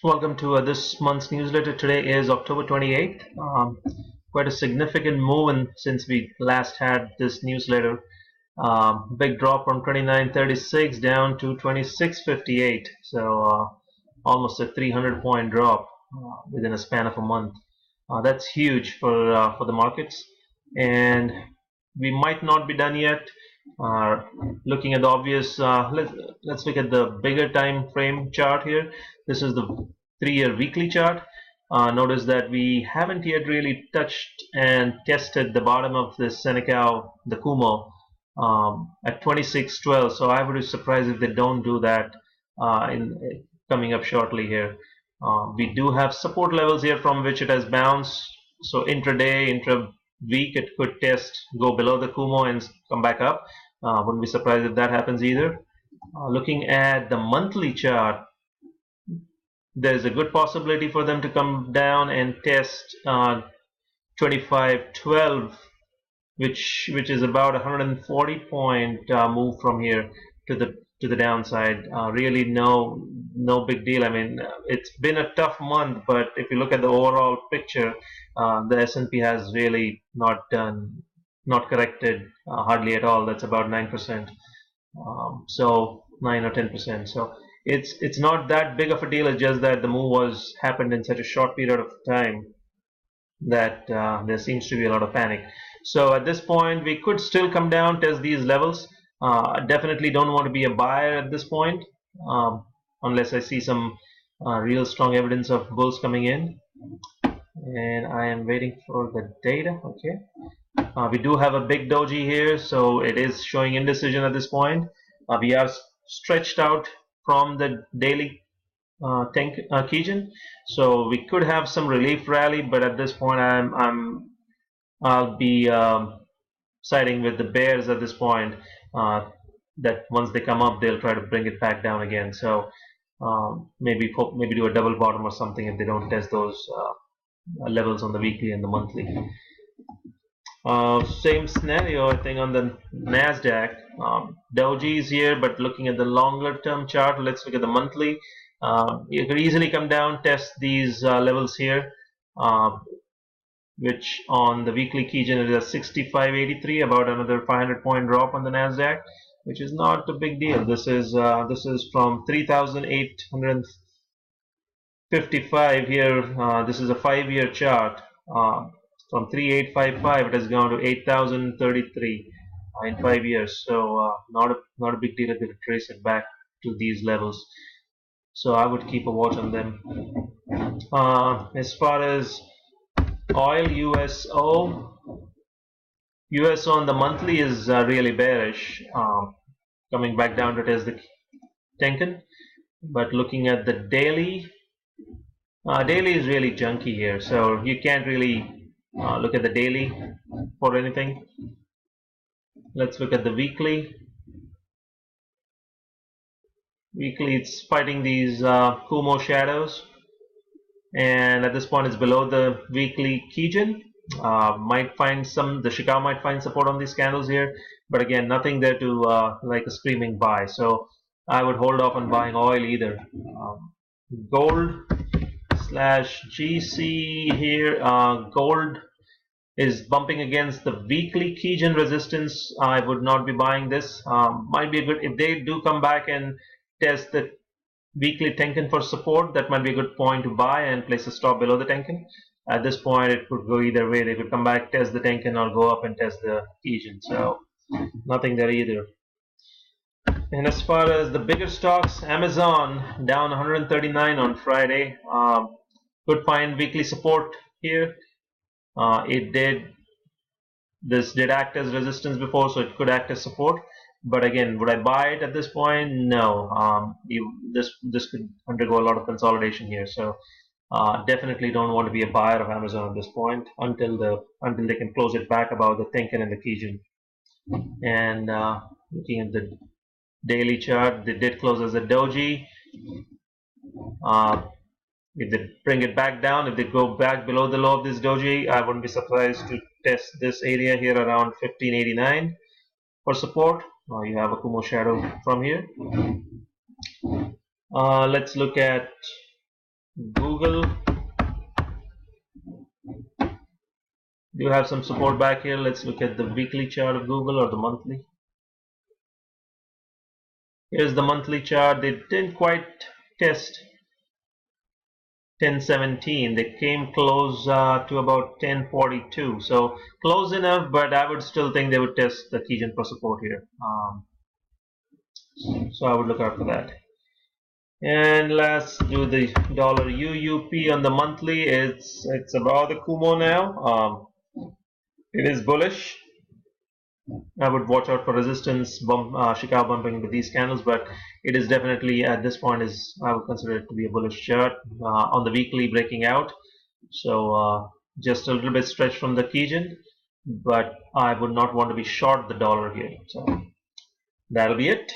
Welcome to this month's newsletter. Today is October 28th. Quite a significant move since we last had this newsletter. Big drop from 29.36 down to 26.58. So almost a 300-point drop within a span of a month. That's huge for the markets, and we might not be done yet. Looking at the obvious, let's look at the bigger time frame chart here. This is the 3-year weekly chart. Notice that we haven't yet really touched and tested the bottom of this Senecal, the Kumo, at 26.12. So I would be surprised if they don't do that in coming up shortly here. We do have support levels here from which it has bounced. So intraday, intra-week, it could test, go below the Kumo and come back up. Wouldn't be surprised if that happens either. Looking at the monthly chart, there's a good possibility for them to come down and test 25.12, which is about 140-point move from here to the downside. Really no big deal. I mean, it's been a tough month, but if you look at the overall picture, the S&P has really not corrected hardly at all. That's about 9%. So 9 or 10%. So it's not that big of a deal. It's just that the move happened in such a short period of time that there seems to be a lot of panic. So at this point, we could still come down, test these levels. I definitely don't want to be a buyer at this point, unless I see some real strong evidence of bulls coming in. And I am waiting for the data. Okay. We do have a big doji here, so it is showing indecision at this point. We are stretched out from the daily Kijun, so we could have some relief rally, but at this point I'll be siding with the bears at this point. That once they come up, they'll try to bring it back down again. So maybe do a double bottom or something if they don't test those levels on the weekly and the monthly. Same scenario, I think, on the Nasdaq. Doji is here, but looking at the longer term chart, let's look at the monthly. You could easily come down, test these levels here, which on the weekly Kijun is a 65.83, about another 500-point drop on the Nasdaq, which is not a big deal. This is from 3,855 here. This is a 5-year chart. From 3,855, it has gone to 8,033 in 5 years. So not a big deal if they trace it back to these levels. So I would keep a watch on them. As far as oil, USO on the monthly is really bearish, coming back down to test the Tenkan. But looking at the daily, daily is really junky here, so you can't really look at the daily for anything. Let's look at the weekly. Weekly, it's fighting these Kumo shadows, and at this point it's below the weekly Kijun. The Chicago might find support on these candles here, but again, nothing there to like a screaming buy. So I would hold off on buying oil either. Gold / GC here. Gold is bumping against the weekly Kijun resistance. I would not be buying this. Might be good if they do come back and test the weekly Tenkan for support. That might be a good point to buy and place a stop below the Tenkan. At this point, it could go either way. They could come back, test the Tenkan, or go up and test the Kijun. So nothing there either. And as far as the bigger stocks, Amazon down 139 on Friday. Could find weekly support here. This did act as resistance before, so it could act as support. But again, would I buy it at this point? No. This could undergo a lot of consolidation here. So definitely don't want to be a buyer of Amazon at this point until they can close it back above the Tenkan and the Kijun. And looking at the daily chart, they did close as a doji. If they bring it back down, if they go back below the low of this doji, I wouldn't be surprised to test this area here around 1589 for support. You have a Kumo shadow from here. Let's look at Google, do have some support back here. Let's look at the weekly chart of Google or the monthly. Here's the monthly chart. They didn't quite test 1017. They came close to about 1042. So close enough, but I would still think they would test the key gen for support here. So I would look out for that. And let's do the dollar UUP on the monthly. It's about the Kumo now. It is bullish. I would watch out for resistance Chicago bumping into these candles, but it is definitely at this point I would consider it to be a bullish chart on the weekly breaking out. So just a little bit stretched from the Kijun, but I would not want to be short the dollar here. So that'll be it.